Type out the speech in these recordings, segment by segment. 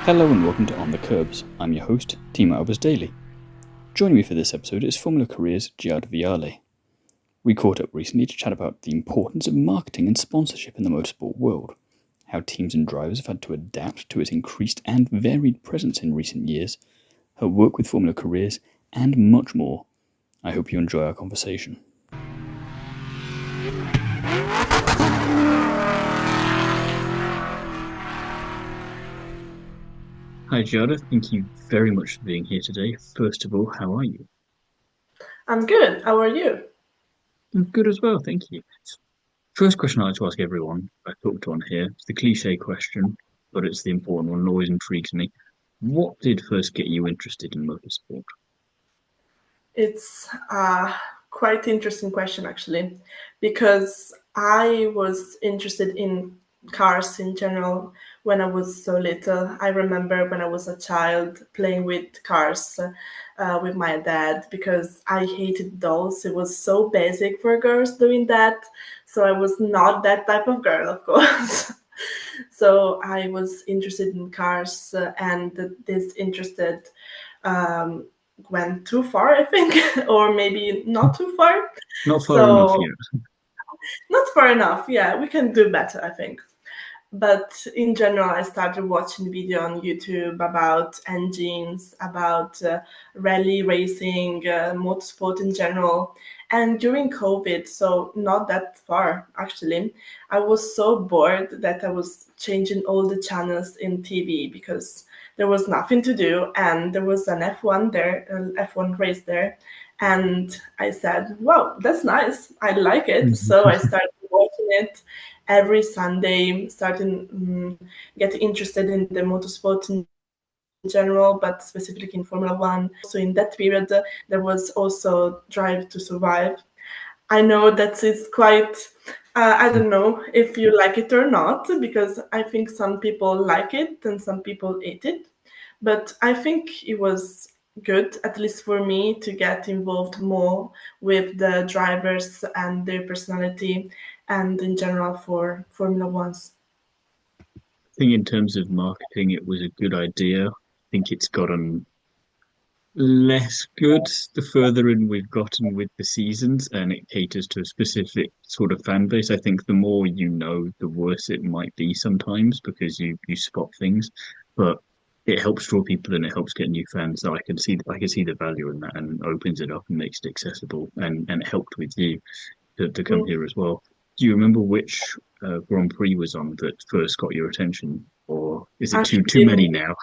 Hello and welcome to On the Kerbs. I'm your host, Thiemo Albers-Daly. Joining me for this episode is Formula Careers' Giada Viale. We caught up recently to chat about the importance of marketing and sponsorship in the motorsport world, how teams and drivers have had to adapt to its increased and varied presence in recent years, her work with Formula Careers, and much more. I hope you enjoy our conversation. Hi Giada, thank you very much for being here today. First of all, how are you? I'm good. How are you? I'm good as well, thank you. First question I like to ask everyone I talk to on here. It's the cliche question, but it's the important one. It always intrigues me. What did first get you interested in motorsport? It's a quite interesting question, actually, because I was interested in cars in general when I was so little. I remember when I was a child playing with cars with my dad because I hated dolls. It was so basic for girls doing that. So I was not that type of girl, of course. So I was interested in cars, and this interested um, went too far, I think, or maybe not too far. Not far enough So yet. not far enough. Yeah, we can do better, I think. But in general, I started watching video on YouTube about engines, about rally racing, motorsport in general. And during COVID, so not that far actually, I was so bored that I was changing all the channels in TV because there was nothing to do, and there was an F1 there, an F1 race there. And I said, wow, that's nice. I like it. So I started watching it every Sunday, starting getting interested in the motorsport in general, but specifically in Formula One. So in that period, there was also Drive to Survive. I know that it's quite, I don't know if you like it or not, because I think some people like it and some people hate it. But I think it was good, at least for me, to get involved more with the drivers and their personality and in general for Formula Ones. I think in terms of marketing, it was a good idea. I think it's gotten less good the further in we've gotten with the seasons, and it caters to a specific sort of fan base. I think the more you know, the worse it might be sometimes because you spot things, but it helps draw people and it helps get new fans. So I can see the value in that and opens it up and makes it accessible and it helped with you to come Mm. here as well. Do you remember which Grand Prix was on that first got your attention, or is it too Actually, many now?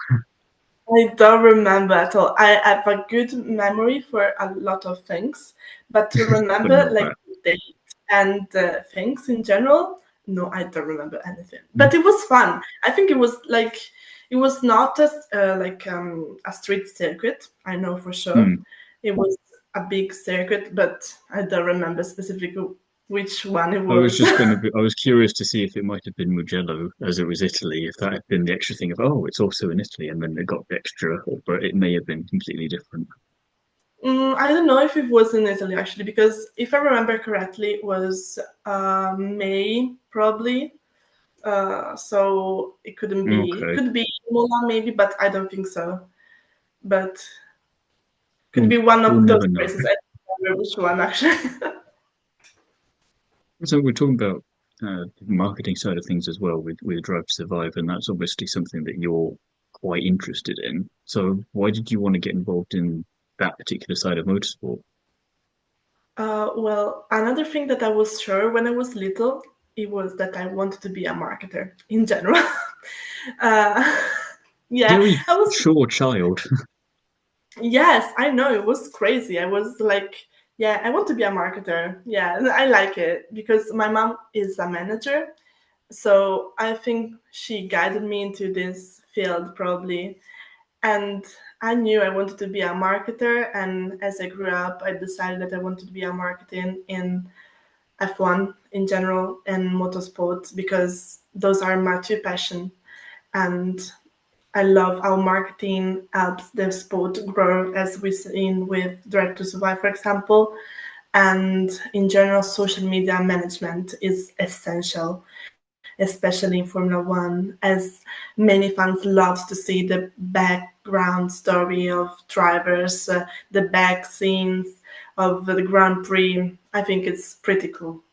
I don't remember at all. I have a good memory for a lot of things, but to But remember not like that. the date and things in general, no, I don't remember anything. But it was fun. I think it was like it was not as a street circuit. I know for sure Hmm. it was a big circuit, but I don't remember specifically which one it I was was. just going to be, I was curious to see if it might have been Mugello as it was Italy, if that had been the extra thing of, oh, it's also in Italy, and then they got the extra, but it may have been completely different. I don't know if it was in Italy actually, because if I remember correctly, it was May probably. So it couldn't be. It Okay. could be Imola maybe, but I don't think so. But could We'll, be one we'll of those never know. races. I don't remember which one actually. So we're talking about the marketing side of things as well with Drive to Survive, and that's obviously something that you're quite interested in. So why did you want to get involved in that particular side of motorsport? Well, another thing that I was sure when I was little, it was that I wanted to be a marketer in general. uh, yeah, Very I was. sure child. Yes, I know it was crazy. I was like, yeah, I want to be a marketer. Yeah, I like it because my mom is a manager. So I think she guided me into this field probably. And I knew I wanted to be a marketer. And as I grew up, I decided that I wanted to be a marketing in F1 in general and motorsports because those are my two passions. And I love how marketing helps the sport grow, as we've seen with Drive to Survive, for example. And in general, social media management is essential especially in Formula One, as many fans love to see the background story of drivers, the back scenes of the Grand Prix. I think it's pretty cool.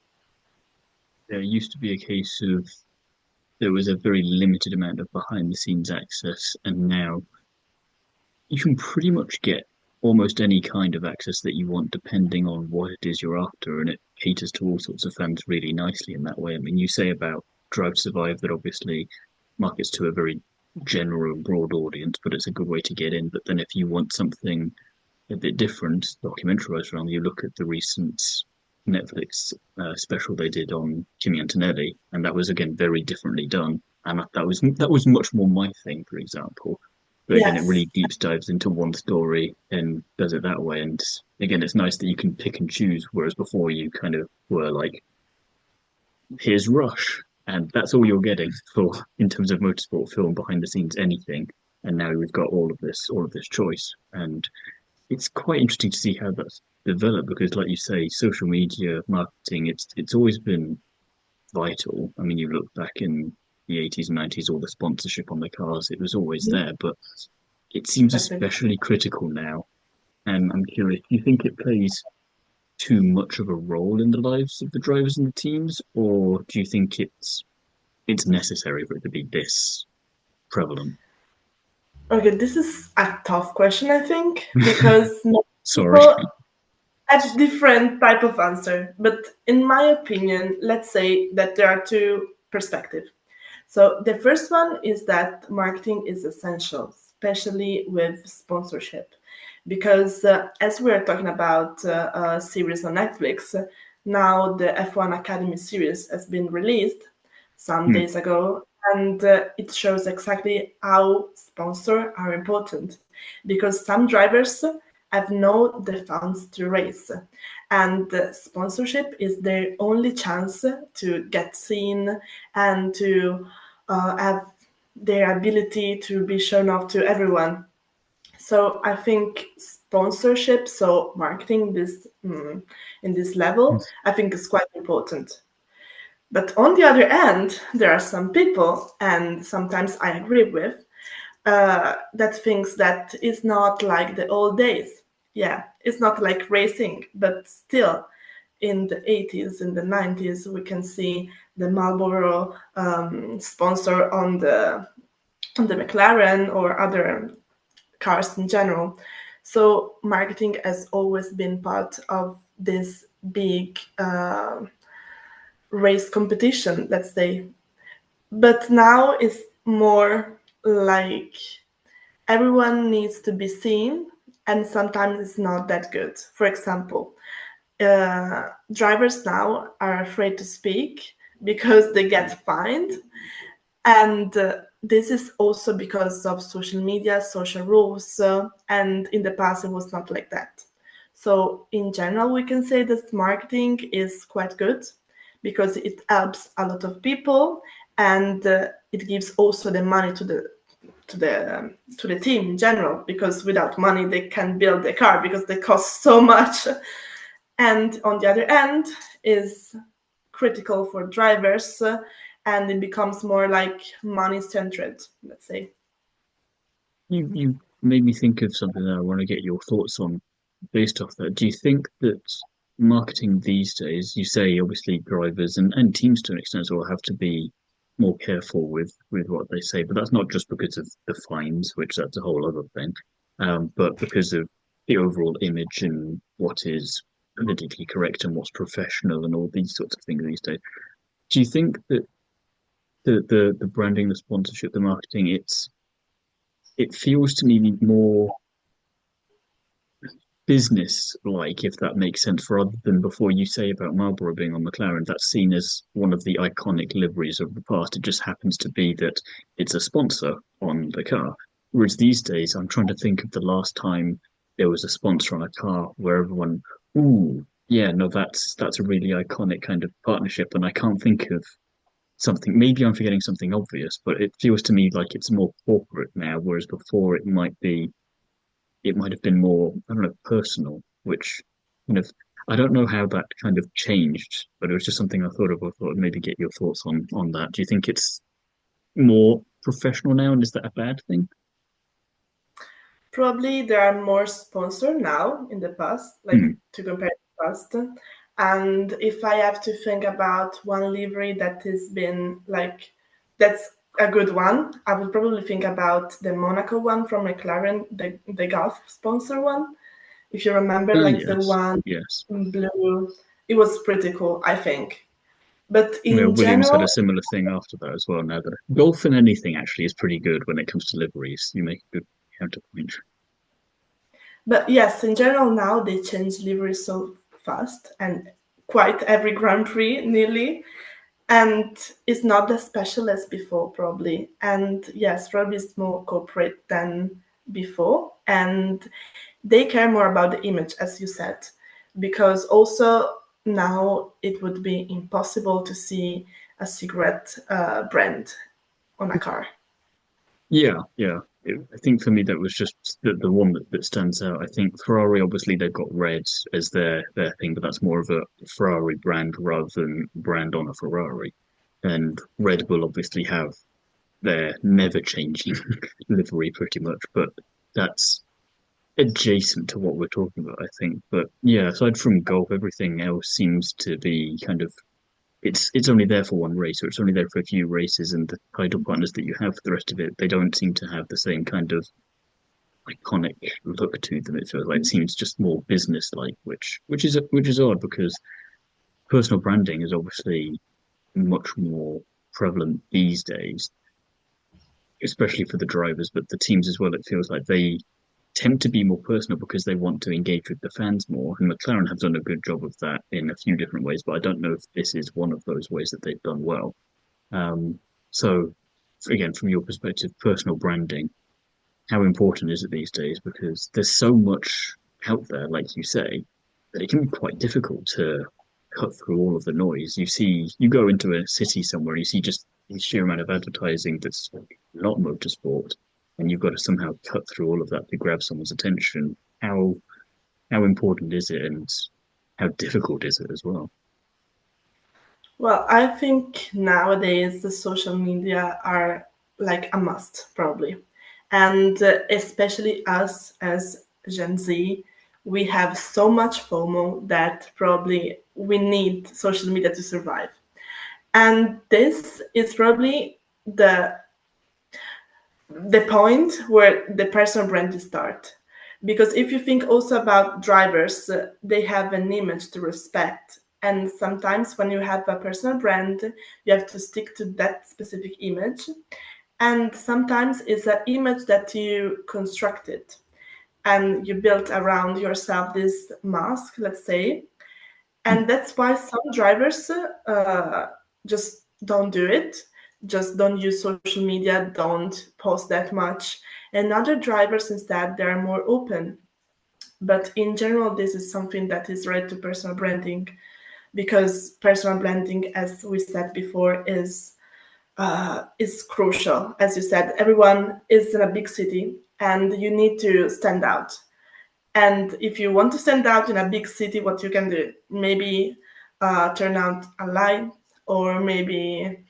There used to be a case of there was a very limited amount of behind the scenes access, and now you can pretty much get almost any kind of access that you want depending on what it is you're after, and it caters to all sorts of fans really nicely in that way. I mean, you say about Drive to Survive that obviously markets to a very general and broad audience, but it's a good way to get in. But then if you want something a bit different, documentary wise around, you look at the recent Netflix special they did on Kimi Antonelli, and that was again very differently done, and that was much more my thing, for example. But again, it Yes, really deep dives into one story and does it that way. And again, it's nice that you can pick and choose, whereas before you kind of were like, here's Rush, and that's all you're getting for in terms of motorsport film behind the scenes anything. And now we've got all of this choice, and it's quite interesting to see how that's developed because, like you say, social media marketing, it's always been vital. I mean, you look back in the 80s and 90s, all the sponsorship on the cars, it was always mhm, there, but it seems exactly. especially critical now. And I'm curious, do you think it plays too much of a role in the lives of the drivers and the teams, or do you think it's necessary for it to be this prevalent? Okay, this is a tough question, I think, because many Sorry. people have different type of answer. But in my opinion, let's say that there are two perspectives. So the first one is that marketing is essential, especially with sponsorship, because as we are talking about a series on Netflix, now the F1 Academy series has been released some Hmm. days ago, and it shows exactly how sponsors are important, because some drivers have no the funds to race, and sponsorship is their only chance to get seen and to have their ability to be shown off to everyone. So I think sponsorship, so marketing this in this level, I think is quite important. But on the other hand, there are some people, and sometimes I agree with, that thinks that it's not like the old days. Yeah, it's not like racing, but still, in the 80s, in the 90s, we can see the Marlboro sponsor on the McLaren or other cars in general. So marketing has always been part of this big race competition, let's say. But now it's more like everyone needs to be seen, and sometimes it's not that good. For example, drivers now are afraid to speak because they get fined, and this is also because of social media, social rules, and in the past it was not like that. So in general, we can say that marketing is quite good because it helps a lot of people, and it gives also the money to the team in general, because without money they can build a car because they cost so much. And on the other end is critical for drivers, and it becomes more like money centered, let's say. You made me think of something that I want to get your thoughts on based off that. Do you think that marketing these days, you say obviously drivers and teams to an extent as well have to be more careful with what they say, but that's not just because of the fines, which that's a whole other thing, but because of the overall image and what is politically correct and what's professional and all these sorts of things these days. Do you think that the branding, the sponsorship, the marketing, it feels to me more business like, if that makes sense, rather than before you say about Marlboro being on McLaren, that's seen as one of the iconic liveries of the past. It just happens to be that it's a sponsor on the car. Whereas these days, I'm trying to think of the last time there was a sponsor on a car where everyone, ooh, yeah, no, that's a really iconic kind of partnership, and I can't think of something. Maybe I'm forgetting something obvious, but it feels to me like it's more corporate now, whereas before it might have been more, I don't know, personal, which kind of I don't know how that kind of changed, but it was just something I thought of. I thought I'd maybe get your thoughts on that. Do you think it's more professional now, and is that a bad thing? Probably there are more sponsors now in the past, like Hmm. to compare to the past. And if I have to think about one livery that has been like that's a good one, I would probably think about the Monaco one from McLaren, the golf sponsor one. If you remember, like the Yes, one yes. in blue, it was pretty cool, I think. But Yeah, in Williams had general, a similar thing after that as well. Now that golf and anything actually is pretty good when it comes to liveries. You make a good counterpoint. but yes, in general now they change livery so fast and quite every Grand Prix nearly, and it's not as special as before probably. And yes, probably it's more corporate than before, and they care more about the image, as you said, because also now it would be impossible to see a cigarette brand on a car. Yeah, yeah. I think for me that was just the one that stands out. I think Ferrari obviously they've got red as their thing, but that's more of a Ferrari brand rather than brand on a Ferrari. And Red Bull obviously have their never changing livery pretty much, but that's adjacent to what we're talking about, I think. But yeah, aside from golf, everything else seems to be kind of it's only there for one race, or it's only there for a few races, and the title partners that you have for the rest of it, they don't seem to have the same kind of iconic look to them. It feels like it seems just more business-like, which is odd because personal branding is obviously much more prevalent these days, especially for the drivers, but the teams as well. It feels like they tend to be more personal because they want to engage with the fans more. And McLaren have done a good job of that in a few different ways, but I don't know if this is one of those ways that they've done well. Um, so, again, from your perspective, personal branding, how important is it these days? Because there's so much out there, like you say, that it can be quite difficult to cut through all of the noise. You go into a city somewhere, and you see just the sheer amount of advertising that's not motorsport, and you've got to somehow cut through all of that to grab someone's attention. How important is it, and how difficult is it as well? Well, I think nowadays the social media are like a must, probably. And especially us as Gen Z, we have so much FOMO that probably we need social media to survive. And this is probably the point where the personal brand is start. Because if you think also about drivers, they have an image to respect. And sometimes when you have a personal brand, you have to stick to that specific image. And sometimes it's an image that you constructed and you built around yourself this mask, let's say. And that's why some drivers just don't do it, just don't use social media, don't post that much. And other drivers instead, they're more open. But in general, this is something that is related to personal branding, because personal branding, as we said before, is crucial. As you said, everyone is in a big city and you need to stand out. And if you want to stand out in a big city, what you can do, maybe turn out a light, or maybe,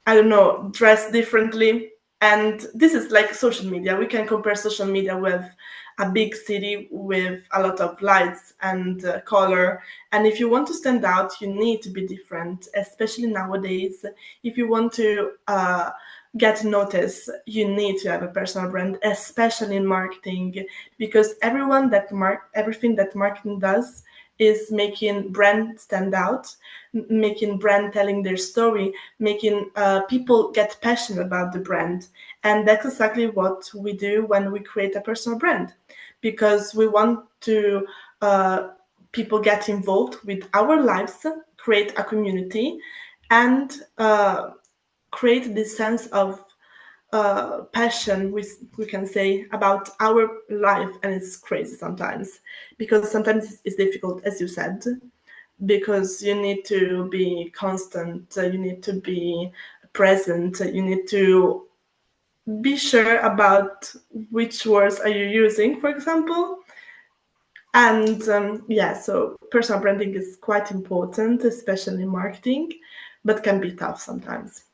I don't know, dress differently. And this is like social media. We can compare social media with a big city with a lot of lights and color. And if you want to stand out, you need to be different, especially nowadays. If you want to get noticed, you need to have a personal brand, especially in marketing, because everything that marketing does is making brand stand out, making brand telling their story, making people get passionate about the brand. And that's exactly what we do when we create a personal brand, because we want to people get involved with our lives, create a community, and create this sense of passion, we can say, about our life. And it's crazy sometimes, because sometimes it's difficult, as you said, because you need to be constant, you need to be present, you need to be sure about which words are you using, for example. And yeah, so personal branding is quite important, especially in marketing, but can be tough sometimes.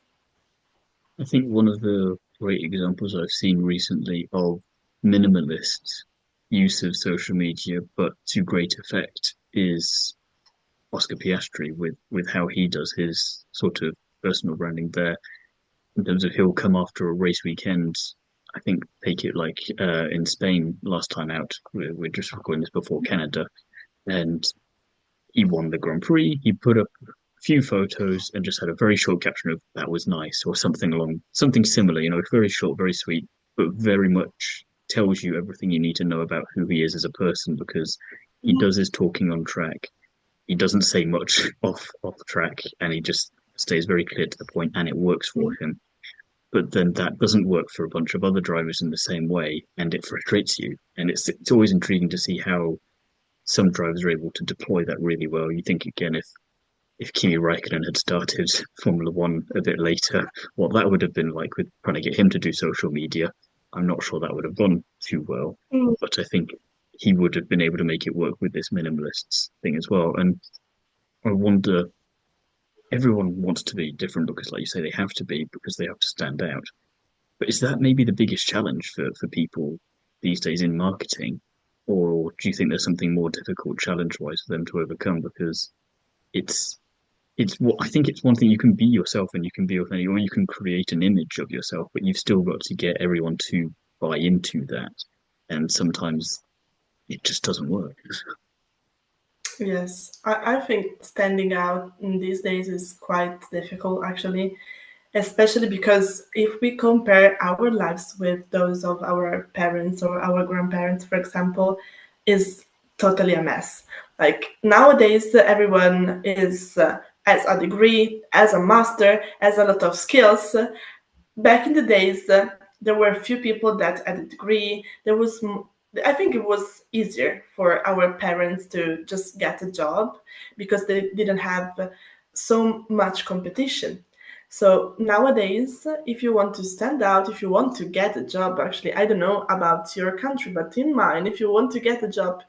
I think one of the great examples I've seen recently of minimalist use of social media, but to great effect, is Oscar Piastri with how he does his sort of personal branding there. In terms of he'll come after a race weekend. I think take it like in Spain last time out. We're just recording this before Canada, and he won the Grand Prix. He put up a few photos and just had a very short caption of "that was nice" or something similar. It's very short, very sweet, but very much tells you everything you need to know about who he is as a person because he Mhm. does his talking on track. He doesn't say much off track, and he just stays very clear to the point, and it works for him. But then that doesn't work for a bunch of other drivers in the same way, and it frustrates you. And it's always intriguing to see how some drivers are able to deploy that really well. You think again, if Kimi Raikkonen had started Formula One a bit later, what that would have been like with trying to get him to do social media. I'm not sure that would have gone too well, Mm. but I think he would have been able to make it work with this minimalists thing as well. And I wonder, everyone wants to be different because, like you say, they have to be because they have to stand out. But is that maybe the biggest challenge for people these days in marketing? Or do you think there's something more difficult challenge wise for them to overcome? Because it's it's what I think it's one thing you can be yourself and you can be authentic, or you can create an image of yourself, but you've still got to get everyone to buy into that. And sometimes it just doesn't work. Yes, I think standing out in these days is quite difficult actually, especially because if we compare our lives with those of our parents or our grandparents, for example, is totally a mess. Like nowadays, everyone is has a degree, has a master, has a lot of skills. Back in the days, there were a few people that had a degree. I think it was easier for our parents to just get a job because they didn't have so much competition. So nowadays, if you want to stand out, if you want to get a job, actually, I don't know about your country, but in mine, if you want to get a job,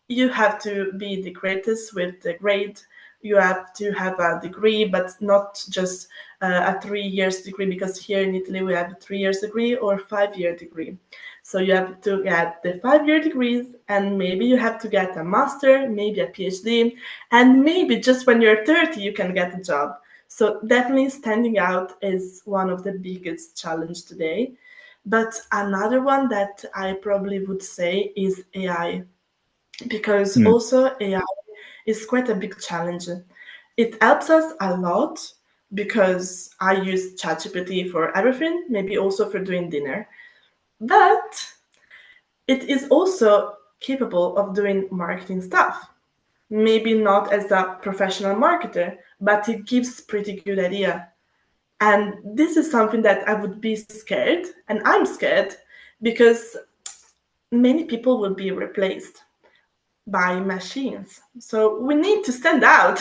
you have to be the greatest with the grade. You have to have a degree, but not just a 3 years degree, because here in Italy we have a 3 years degree or 5 year degree. So you have to get the 5 year degrees, and maybe you have to get a master, maybe a PhD, and maybe just when you're 30 you can get a job. So definitely standing out is one of the biggest challenge today. But another one that I probably would say is AI, because Mm. also AI is quite a big challenge. It helps us a lot because I use ChatGPT for everything, maybe also for doing dinner. But it is also capable of doing marketing stuff. Maybe not as a professional marketer, but it gives pretty good idea. And this is something that I would be scared, and I'm scared because many people will be replaced by machines. So we need to stand out.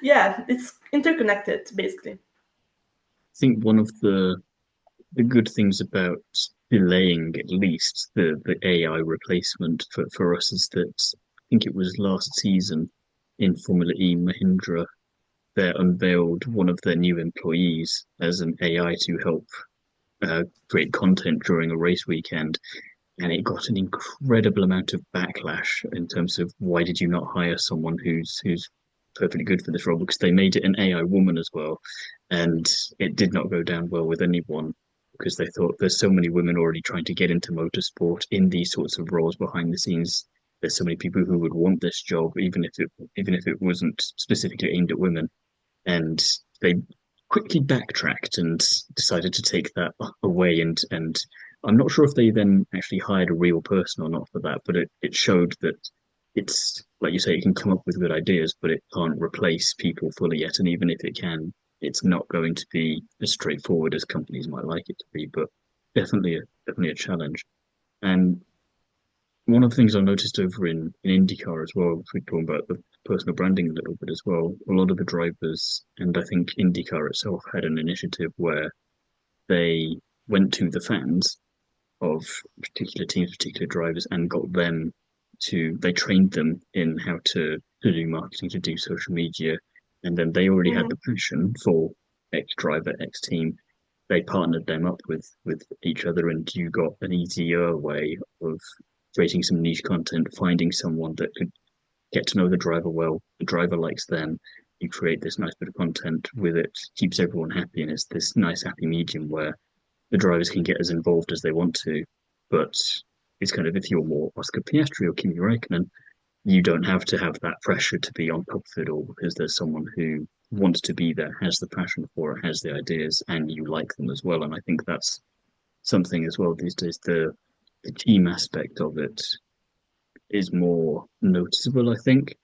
Yeah, it's interconnected basically. I think one of the good things about delaying at least the AI replacement for us is that I think it was last season in Formula E, Mahindra, they unveiled one of their new employees as an AI to help create content during a race weekend, and it got an incredible amount of backlash in terms of why did you not hire someone who's perfectly good for this role, because they made it an AI woman as well, and it did not go down well with anyone because they thought there's so many women already trying to get into motorsport in these sorts of roles behind the scenes. There's so many people who would want this job, even if it wasn't specifically aimed at women, and they quickly backtracked and decided to take that away. And I'm not sure if they then actually hired a real person or not for that, but it showed that it's like you say, it can come up with good ideas, but it can't replace people fully yet. And even if it can, it's not going to be as straightforward as companies might like it to be. But definitely a challenge. And one of the things I noticed over in IndyCar as well, if we're talking about the personal branding a little bit as well, a lot of the drivers, and I think IndyCar itself had an initiative where they went to the fans of particular teams, particular drivers, and got them they trained them in how to to do marketing, to do social media, and then they already had Mhm. the passion for X driver, X team. They partnered them up with each other, and you got an easier way of creating some niche content, finding someone that could get to know the driver well. The driver likes them. You create this nice bit of content with it, keeps everyone happy, and it's this nice happy medium where the drivers can get as involved as they want to. But it's kind of if you're more Oscar Piastri or Kimi Räikkönen, you don't have to have that pressure to be on top of it all because there's someone who wants to be there, has the passion for it, has the ideas, and you like them as well. And I think that's something as well these days. The team aspect of it is more noticeable, I think,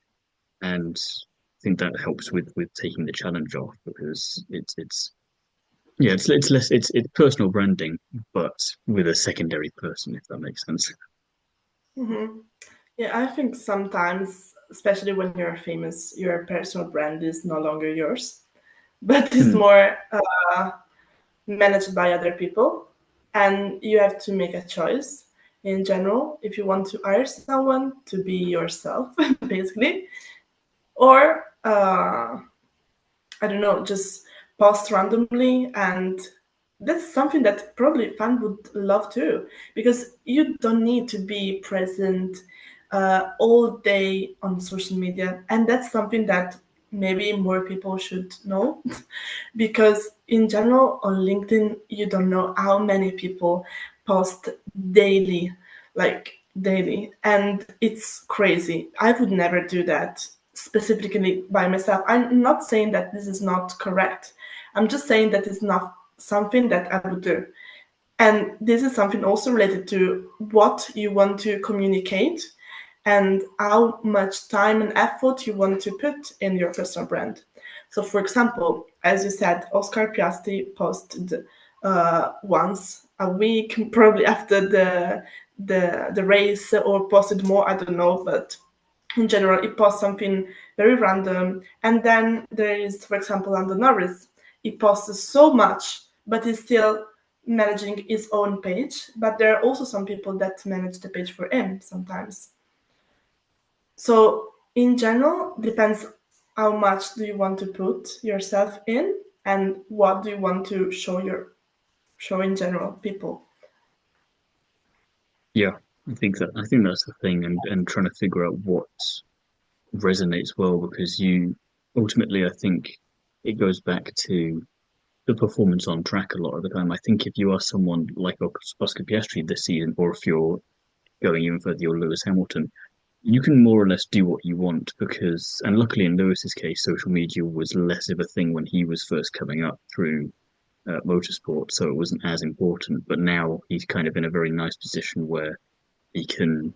and I think that helps with taking the challenge off because it's yeah, it's less it's personal branding, but with a secondary person, if that makes sense. Mhm. Yeah, I think sometimes, especially when you're famous, your personal brand is no longer yours, but it's Hmm. more managed by other people. And you have to make a choice in general if you want to hire someone to be yourself, basically, or I don't know, just post randomly. And that's something that probably fans would love too, because you don't need to be present all day on social media. And that's something that maybe more people should know, because in general, on LinkedIn, you don't know how many people post daily, like daily. And it's crazy. I would never do that specifically by myself. I'm not saying that this is not correct. I'm just saying that it's not something that I would do. And this is something also related to what you want to communicate and how much time and effort you want to put in your personal brand. So, for example, as you said, Oscar Piastri posted once a week, probably after the race, or posted more. I don't know, but in general, he posts something very random. And then there is, for example, Lando Norris. He posts so much, but he's still managing his own page. But there are also some people that manage the page for him sometimes. So in general, depends how much do you want to put yourself in and what do you want to show in general people. Yeah, I think that's the thing, and trying to figure out what resonates well because you ultimately I think it goes back to the performance on track a lot of the time. I think if you are someone like Oscar Piastri this season, or if you're going even further, you're Lewis Hamilton, you can more or less do what you want because, and luckily in Lewis's case, social media was less of a thing when he was first coming up through motorsport, so it wasn't as important. But now he's kind of in a very nice position where he can,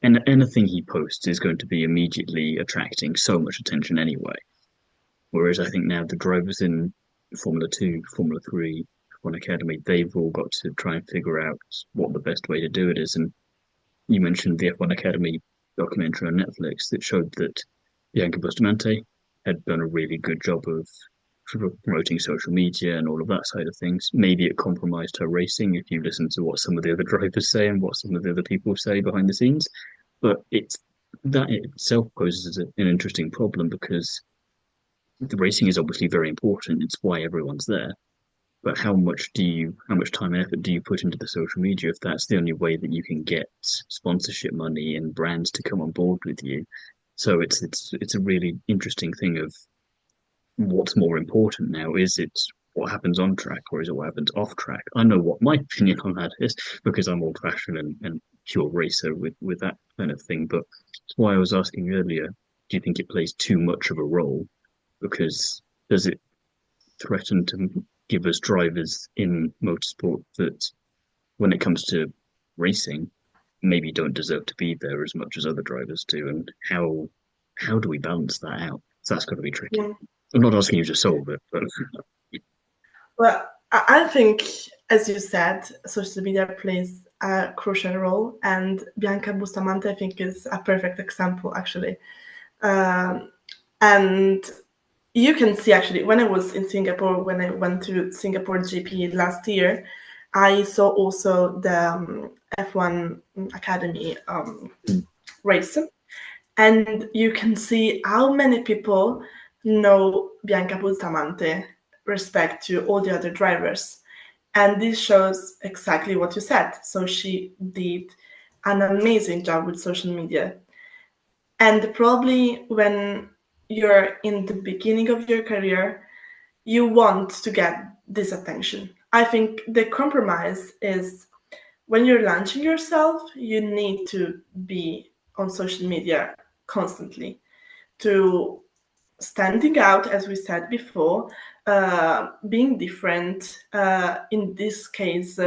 and anything he posts is going to be immediately attracting so much attention anyway. Whereas I think now the drivers in Formula Two, Formula Three, F1 Academy, they've all got to try and figure out what the best way to do it is. And you mentioned the F1 Academy documentary on Netflix that showed that Bianca Bustamante had done a really good job of promoting social media and all of that side of things. Maybe it compromised her racing if you listen to what some of the other drivers say and what some of the other people say behind the scenes. But it's that itself poses an interesting problem because the racing is obviously very important. It's why everyone's there. But how much time and effort do you put into the social media if that's the only way that you can get sponsorship money and brands to come on board with you? So it's a really interesting thing of what's more important now. Is it what happens on track or is it what happens off track? I know what my opinion on that is because I'm old fashioned and pure racer with that kind of thing. But that's why I was asking earlier, do you think it plays too much of a role? Because does it threaten to give us drivers in motorsport that, when it comes to racing, maybe don't deserve to be there as much as other drivers do? And how do we balance that out? So that's got to be tricky. Yeah. I'm not asking you to solve it, but Well, I think, as you said, social media plays a crucial role, and Bianca Bustamante, I think, is a perfect example, actually. Um, and you can see, actually, when I was in Singapore, when I went to Singapore GP last year, I saw also the F1 Academy race. And you can see how many people know Bianca Bustamante respect to all the other drivers. And this shows exactly what you said. So she did an amazing job with social media. And probably when you're in the beginning of your career, you want to get this attention. I think the compromise is when you're launching yourself, you need to be on social media constantly to standing out, as we said before, being different, in this case,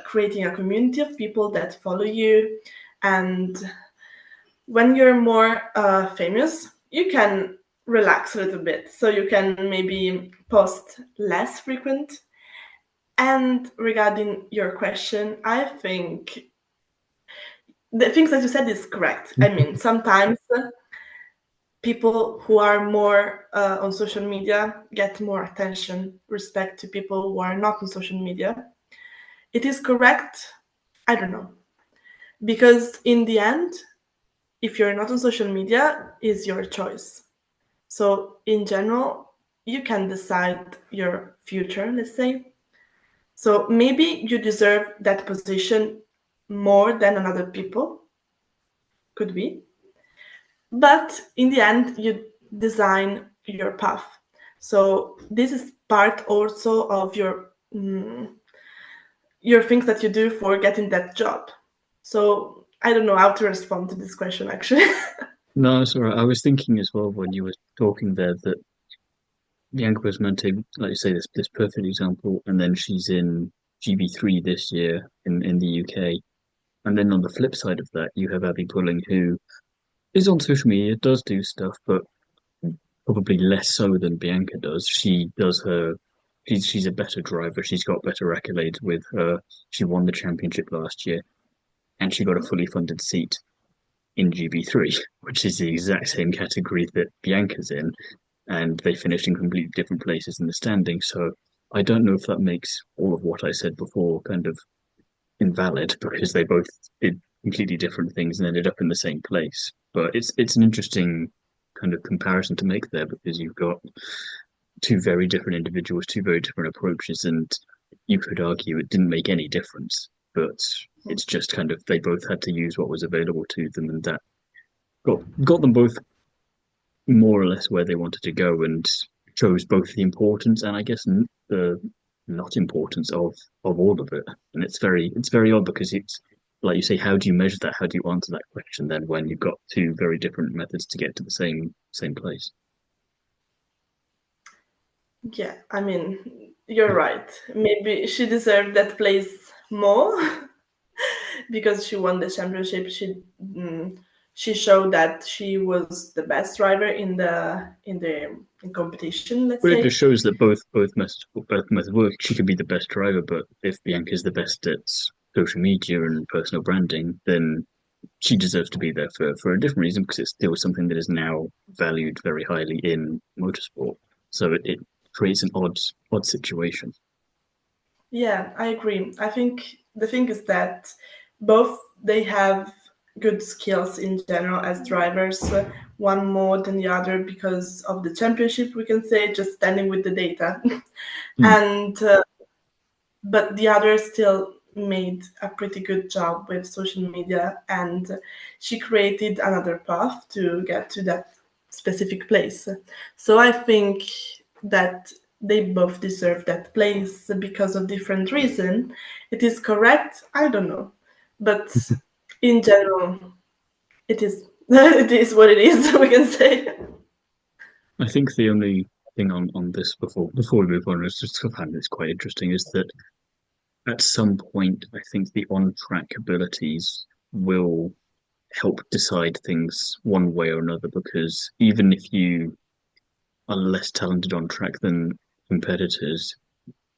creating a community of people that follow you. And when you're more famous, you can relax a little bit. So you can maybe post less frequent. And regarding your question, I think the things that you said is correct. I mean, sometimes people who are more on social media get more attention respect to people who are not on social media. It is correct. I don't know, because in the end, if you're not on social media, is your choice. So in general, you can decide your future, let's say. So maybe you deserve that position more than another people, could be. But in the end, you design your path. So this is part also of your things that you do for getting that job. So I don't know how to respond to this question actually. No, it's all right. I was thinking as well when you were talking there that Bianca was meant to, like you say, this perfect example, and then she's in GB3 this year in the UK. And then on the flip side of that, you have Abby Pulling, who is on social media, does do stuff, but probably less so than Bianca does. She does her. She's a better driver. She's got better accolades with her. She won the championship last year, and she got a fully funded seat in GB3, which is the exact same category that Bianca's in, and they finished in completely different places in the standing. So I don't know if that makes all of what I said before kind of invalid because they both did completely different things and ended up in the same place. But it's an interesting kind of comparison to make there because you've got two very different individuals, two very different approaches, and you could argue it didn't make any difference. But it's just kind of they both had to use what was available to them, and that got them both more or less where they wanted to go, and chose both the importance and I guess the not importance of all of it. And it's very odd because it's like you say, how do you measure that? How do you answer that question then when you've got two very different methods to get to the same place? Yeah, I mean, you're right. Maybe she deserved that place more because she won the championship. She showed that she was the best driver in competition. Let's But it just say. shows that both methods work. She could be the best driver, but if Bianca's the best at social media and personal branding, then she deserves to be there for a different reason because it's still something that is now valued very highly in motorsport. So it creates an odd situation. Yeah, I agree. I think the thing is that both they have good skills in general as drivers, one more than the other because of the championship, we can say, just standing with the data. Hmm. And but the other still made a pretty good job with social media, and she created another path to get to that specific place. So I think that they both deserve that place because of different reason. It is correct, I don't know, but in general it is it is what it is. We can say. I think the only thing on this before we move on is just I find it's quite interesting is that at some point I think the on track abilities will help decide things one way or another because even if you are less talented on track than competitors,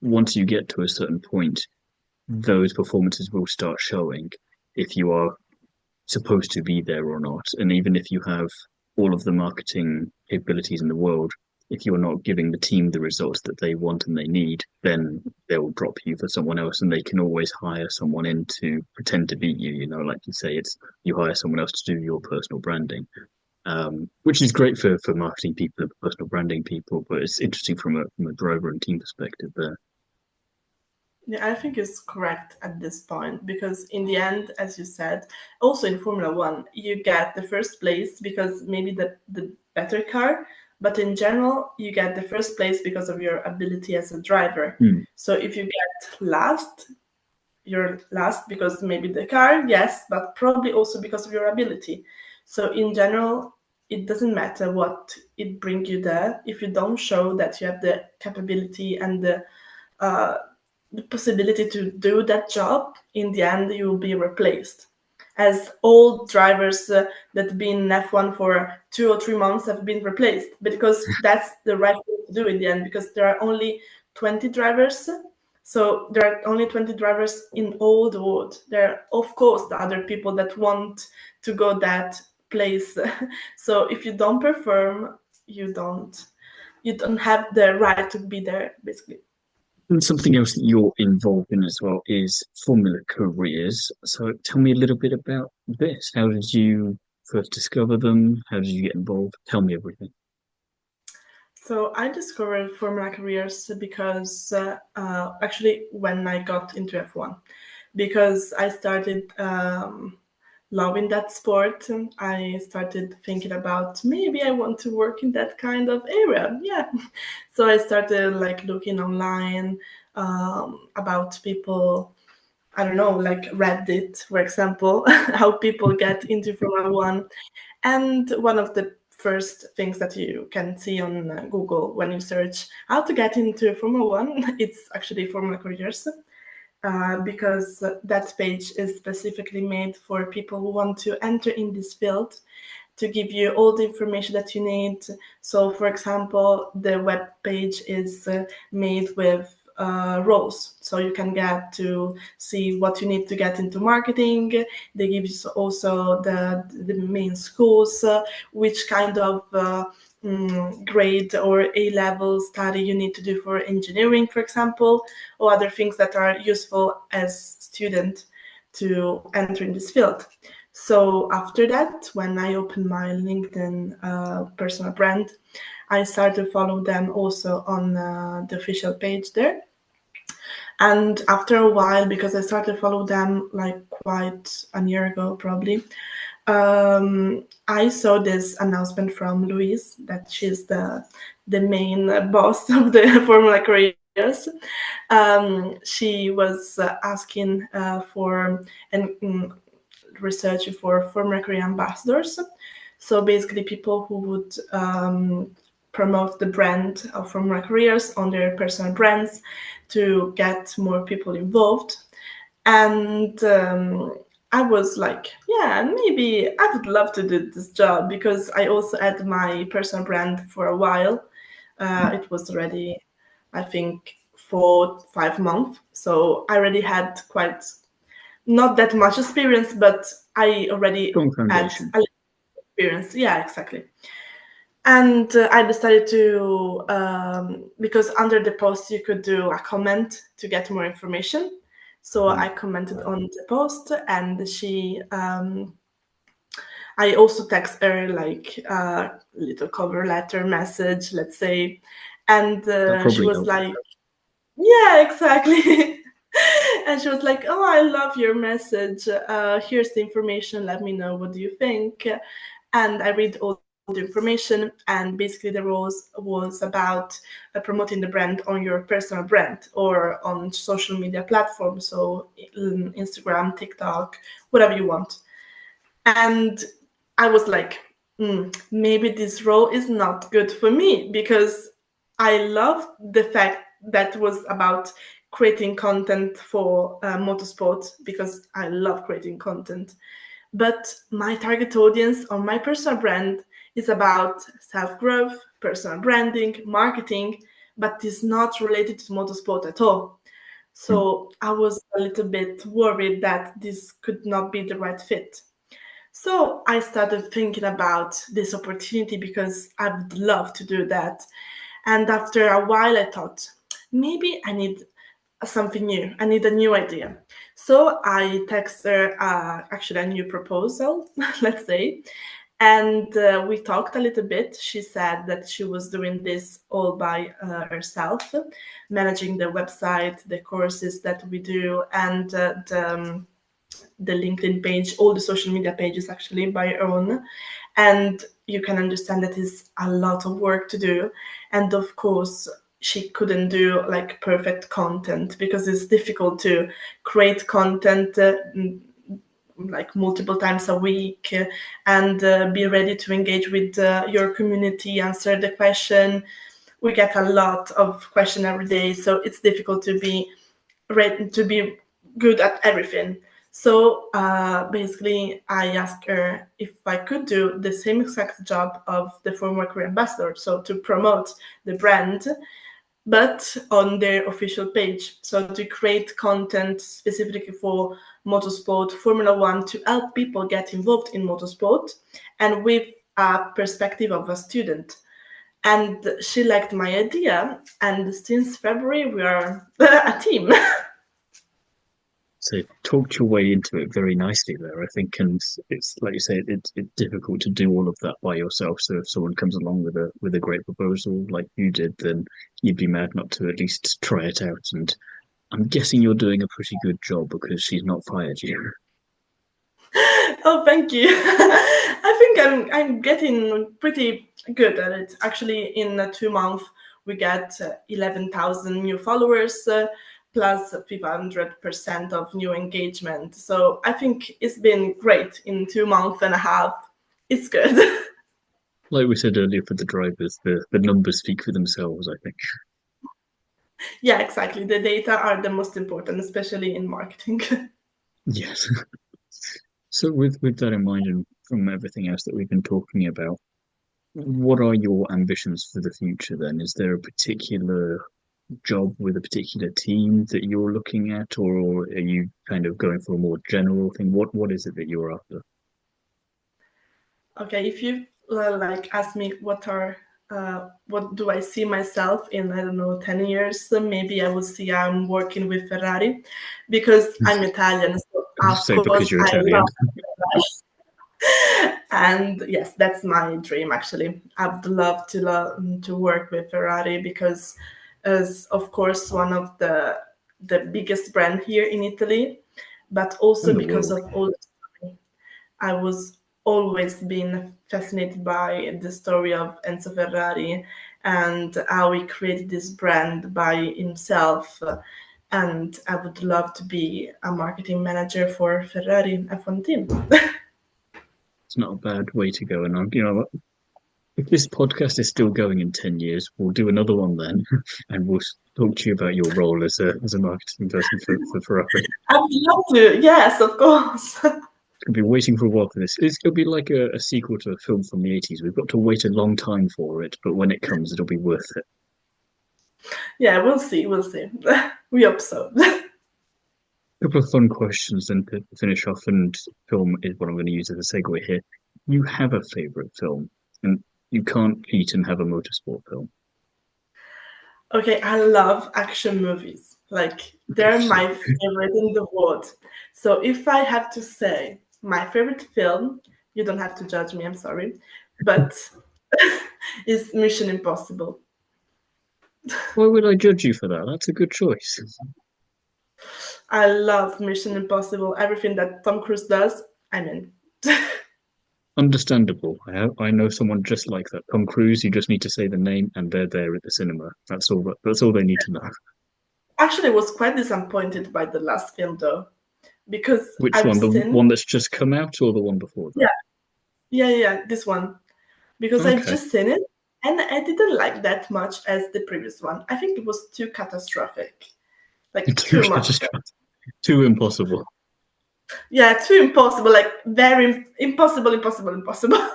once you get to a certain point, those performances will start showing if you are supposed to be there or not. And even if you have all of the marketing capabilities in the world, if you're not giving the team the results that they want and they need, then they'll drop you for someone else, and they can always hire someone in to pretend to beat you. You know, like you say, it's you hire someone else to do your personal branding, which is great for marketing people and personal branding people. But it's interesting from a driver and team perspective there. Yeah, I think it's correct at this point because in the end, as you said, also in Formula One, you get the first place because maybe the better car, but in general, you get the first place because of your ability as a driver. Hmm. So if you get last, you're last because maybe the car, yes, but probably also because of your ability. So in general, it doesn't matter what it brings you there if you don't show that you have the capability and uh, the possibility to do that job. In the end, you will be replaced. As all drivers that have been in F1 for 2 or 3 months have been replaced, but because that's the right thing to do in the end, because there are only 20 drivers. So there are only 20 drivers in all the world. There are, of course, the other people that want to go that place. So if you don't perform, you don't have the right to be there, basically. And something else that you're involved in as well is Formula Careers. So tell me a little bit about this. How did you first discover them? How did you get involved? Tell me everything. So I discovered Formula Careers because actually when I got into F1, because I started loving that sport. I started thinking about maybe I want to work in that kind of area. Yeah. So I started like looking online about people, I don't know, like Reddit, for example, how people get into Formula One. And one of the first things that you can see on Google when you search how to get into Formula One, it's actually Formula Careers, because that page is specifically made for people who want to enter in this field to give you all the information that you need. So, for example, the web page is made with roles, so you can get to see what you need to get into marketing. They give you also the main schools, which kind of grade or A level study you need to do for engineering, for example, or other things that are useful as student to enter in this field. So after that, when I opened my LinkedIn personal brand, I started to follow them also on the official page there. And after a while, because I started to follow them like quite a year ago, probably, I saw this announcement from Louise that she's the main boss of the Formula Careers. She was asking for and research for Formula Career ambassadors. So basically, people who would promote the brand of Formula Careers on their personal brands to get more people involved. And I was like, yeah, maybe I would love to do this job because I also had my personal brand for a while. It was already, I think, 4 5 months. So I already had quite not that much experience, but I already Strong had foundation. a little experience. Yeah, exactly. And I decided to, because under the post you could do a comment to get more information. So Mm. I commented on the post, and I also text her like a little cover letter message, let's say, and That she probably was helped. like, "Yeah, exactly." And she was like, "Oh, I love your message. Here's the information. Let me know what do you think." And I read all the information, and basically the rules was about promoting the brand on your personal brand or on social media platforms, so Instagram, TikTok, whatever you want. And I was like, maybe this role is not good for me because I love the fact that was about creating content for motorsport because I love creating content. But my target audience on my personal brand is about self growth, personal branding, marketing, but is not related to motorsport at all. Mm. So I was a little bit worried that this could not be the right fit. So I started thinking about this opportunity because I would love to do that. And after a while, I thought, maybe I need something new. I need a new idea. So I text her actually a new proposal, let's say. And we talked a little bit. She said that she was doing this all by herself, managing the website, the courses that we do, and the LinkedIn page, all the social media pages actually by her own. And you can understand that is a lot of work to do. And of course, she couldn't do like perfect content because it's difficult to create content like multiple times a week and be ready to engage with your community, answer the question. We get a lot of question every day, so it's difficult to be ready to be good at everything. So basically, I asked her if I could do the same exact job of the former career ambassador, so to promote the brand, but on their official page. So to create content specifically for motorsport, Formula One, to help people get involved in motorsport and with a perspective of a student. And she liked my idea. And since February, we are a team. So talked your way into it very nicely there, I think, and it's like you say, it's difficult to do all of that by yourself. So if someone comes along with a great proposal like you did, then you'd be mad not to at least try it out. And I'm guessing you're doing a pretty good job because she's not fired you. Oh, thank you. I think I'm getting pretty good at it. Actually, in 2 months, we get 11,000 new followers, plus 500% of new engagement. So I think it's been great in 2 months and a half. It's good. Like we said earlier for the drivers, the numbers speak for themselves, I think. Yeah, exactly. The data are the most important, especially in marketing. Yes. So with that in mind and from everything else that we've been talking about, what are your ambitions for the future then? Is there a particular job with a particular team that you're looking at, or are you kind of going for a more general thing? What is it that you're after? Okay, if you like ask me what do I see myself in, I don't know, 10 years, maybe I would see I'm working with Ferrari because I'm Italian, so of Say because course you're I Italian. love Ferrari. And yes, that's my dream actually. I'd love to work with Ferrari because as of course one of the biggest brand here in Italy, but In also the because world. of all I was always been fascinated by the story of Enzo Ferrari and how he created this brand by himself. And I would love to be a marketing manager for Ferrari F1 team. It's not a bad way to go. And if this podcast is still going in 10 years, we'll do another one then, and we'll talk to you about your role as a marketing person for Ferrari. I would love to. Yes, of course. I've been waiting for a while for this. It'll be like a sequel to a film from the 80s. We've got to wait a long time for it, but when it comes, it'll be worth it. Yeah, we'll see. We'll see. We hope so. A couple of fun questions then to finish off, and film is what I'm going to use as a segue here. You have a favorite film, and you can't cheat and have a motorsport film. Okay, I love action movies. Like, they're my favorite in the world. So if I have to say my favorite film, you don't have to judge me, I'm sorry, but is Mission Impossible. Why would I judge you for that? That's a good choice. I love Mission Impossible. Everything that Tom Cruise does, I'm in. Understandable. I know someone just like that. Tom Cruise, you just need to say the name and they're there at the cinema. That's all they need to know. Actually, I was quite disappointed by the last film though, because Which I've one? The seen, one that's just come out or the one before that? yeah, yeah, this one. Because I've Okay. just seen it and I didn't like that much as the previous one. I think it was too catastrophic, like Too too much. catastrophic. Too impossible. Yeah, too impossible, like very impossible, impossible, impossible.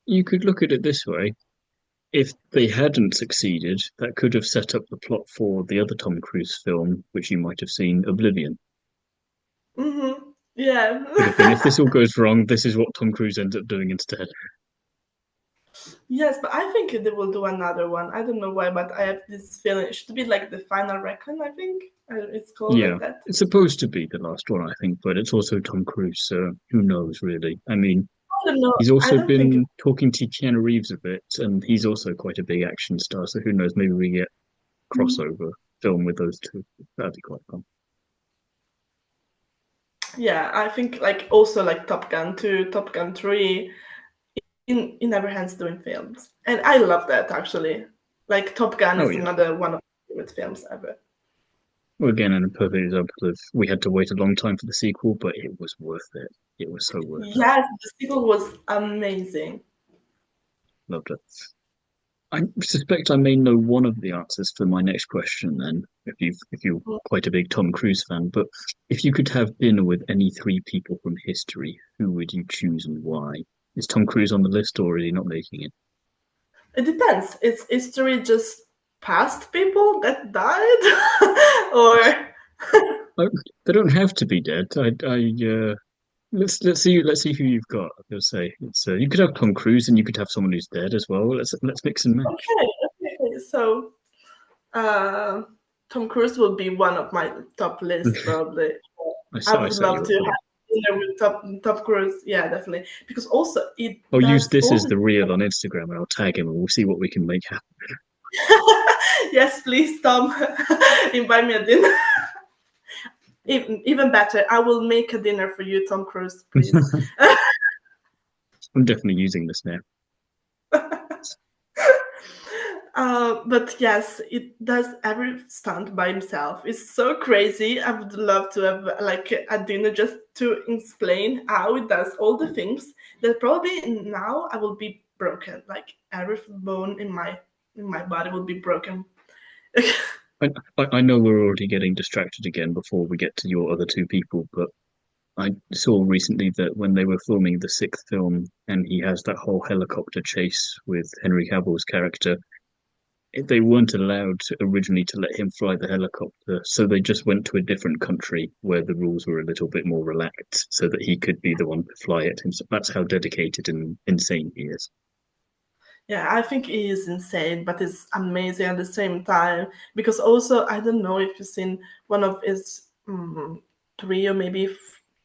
You could look at it this way. If they hadn't succeeded, that could have set up the plot for the other Tom Cruise film, which you might have seen, Oblivion. Yeah. Could have been, if this all goes wrong, this is what Tom Cruise ends up doing instead. Yes, but I think they will do another one. I don't know why, but I have this feeling it should be like the final reckon. I think it's called Yeah, like that. it's supposed to be the last one, I think, but it's also Tom Cruise, so who knows, really? I mean, I don't know. he's I also don't think. been talking to Keanu Reeves a bit, and he's also quite a big action star, so who knows? Maybe we get crossover film with those two. That'd be quite fun. Yeah, I think like also like Top Gun 2, Top Gun 3 in Everhand's doing films. And I love that actually. Like Top Gun Oh is yeah. another one of my favorite films ever. Well, again, and a perfect example of we had to wait a long time for the sequel, but it was worth it. It was so worth it. Yes, the sequel was amazing. Loved it. I suspect I may know one of the answers for my next question then, if you're quite a big Tom Cruise fan. But if you could have dinner with any three people from history, who would you choose and why? Is Tom Cruise on the list or is he not making it? It depends. It's history just past people that died or I, they don't have to be dead. Let's see who you've got. I'll say it's you could have Tom Cruise and you could have someone who's dead as well. Let's mix and match. okay, okay. So uh, Tom Cruise will be one of my top list probably. I I would set love you to up for that. have dinner with Top Cruise. Yeah, definitely. Because also it I'll use does this all as the the reel on Instagram and I'll tag him and we'll see what we can make happen. yes, please, Tom, invite me a dinner. Even better, I will make a dinner for you, Tom Cruise, please. I'm definitely using this now. But yes, it does every stunt by himself. It's so crazy. I would love to have like a dinner just to explain how it does all the things that probably now I will be broken. Like every bone in my body will be broken. I, I know we're already getting distracted again before we get to your other two people, but I saw recently that when they were filming the sixth film and he has that whole helicopter chase with Henry Cavill's character, they weren't allowed originally to let him fly the helicopter, so they just went to a different country where the rules were a little bit more relaxed so that he could be the one to fly it himself. That's how dedicated and insane he is. Yeah, I think he is insane, but it's amazing at the same time. Because also, I don't know if you've seen one of his three or maybe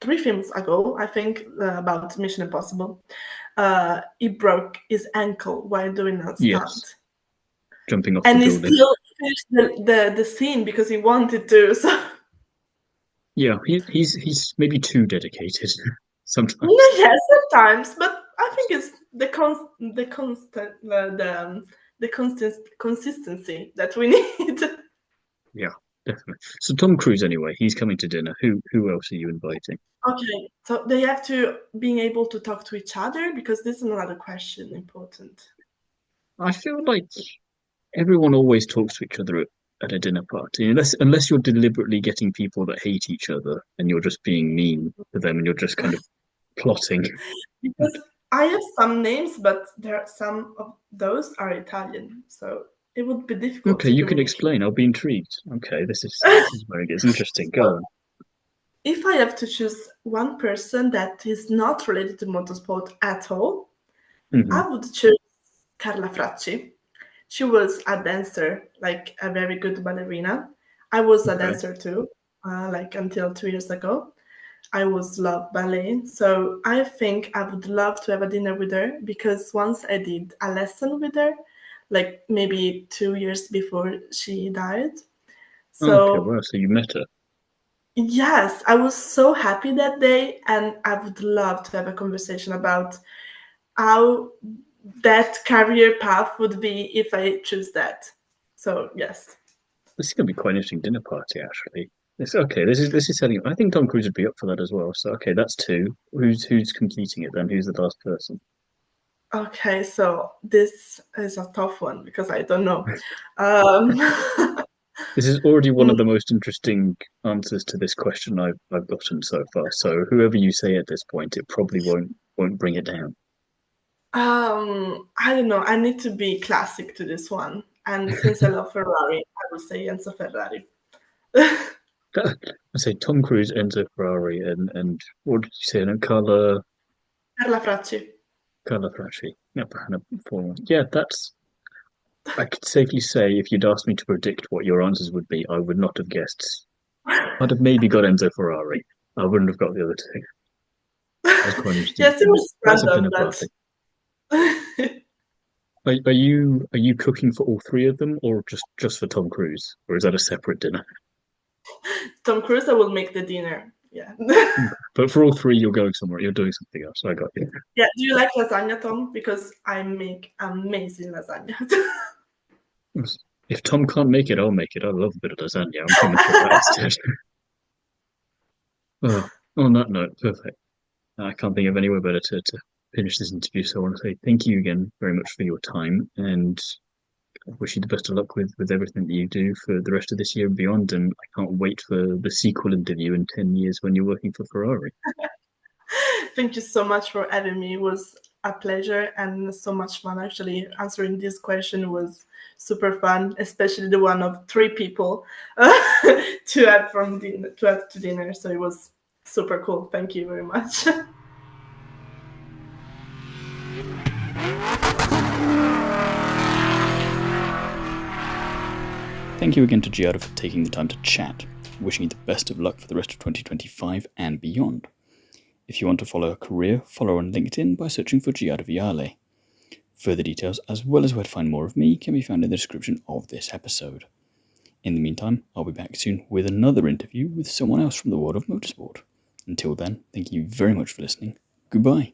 three films ago, I think, about Mission Impossible. He broke his ankle while doing a Yes, stunt. jumping off the And he building. still finished the scene because he wanted to. So, Yeah, he's maybe too dedicated sometimes. yes, sometimes, but I think it's the constant, the constant consistency that we need. Yeah, definitely. So Tom Cruise, anyway, he's coming to dinner. Who else are you inviting? Okay, so they have to being able to talk to each other because this is another question important. I feel like everyone always talks to each other at a dinner party, unless you're deliberately getting people that hate each other and you're just being mean to them and you're just kind of plotting. Because I have some names, but there are some of those are Italian, so it would be difficult Okay, to you can communicate. explain. I'll be intrigued. Okay, this is where it gets interesting. Go So on. if I have to choose one person that is not related to motorsport at all, Hmm. I would choose Carla Fracci. She was a dancer, like a very good ballerina. I was a Okay. dancer too, like until 2 years ago. I was love ballet, so I think I would love to have a dinner with her because once I did a lesson with her, like maybe 2 years before she died. Okay, So well, so you met her. yes, I was so happy that day, and I would love to have a conversation about how that career path would be if I choose that. So yes. This is gonna be quite an interesting dinner party, actually. It's okay. This is telling. I think Tom Cruise would be up for that as well. So okay, that's two. Who's completing it then? Who's the last person? Okay, so this is a tough one because I don't know. Um, This is already one of the most interesting answers to this question I've gotten so far. So whoever you say at this point, it probably won't bring it down. I don't know. I need to be classic to this one. And since I love Ferrari, I will say Enzo Ferrari. I say Tom Cruise, Enzo Ferrari, and what did you say? And Carla Carla Fracci. Calafranchy. Yeah, that's. I could safely say if you'd asked me to predict what your answers would be, I would not have guessed. I'd have maybe got Enzo Ferrari. I wouldn't have got the other two. That's quite interesting. Yes, it was That's a random, dinner party. but Are you cooking for all three of them, or just for Tom Cruise, or is that a separate dinner? Tom Cruise will make the dinner. Yeah. But for all three, you're going somewhere. You're doing something else. I got you. Yeah. Do you like lasagna, Tom? Because I make amazing lasagna. If Tom can't make it, I'll make it. I love a bit of lasagna. I'm coming for that instead. Oh, on that note, perfect. I can't think of anywhere better to finish this interview. So I want to say thank you again very much for your time, and I wish you the best of luck with everything that you do for the rest of this year and beyond. And I can't wait for the sequel interview in 10 years when you're working for Ferrari. Thank you so much for having me. It was a pleasure and so much fun. Actually, answering this question was super fun, especially the one of three people to have to dinner. So it was super cool. Thank you very much. Thank you again to Giada for taking the time to chat. Wishing you the best of luck for the rest of 2025 and beyond. If you want to follow her career, follow her on LinkedIn by searching for Giada Viale. Further details, as well as where to find more of me, can be found in the description of this episode. In the meantime, I'll be back soon with another interview with someone else from the world of motorsport. Until then, thank you very much for listening. Goodbye.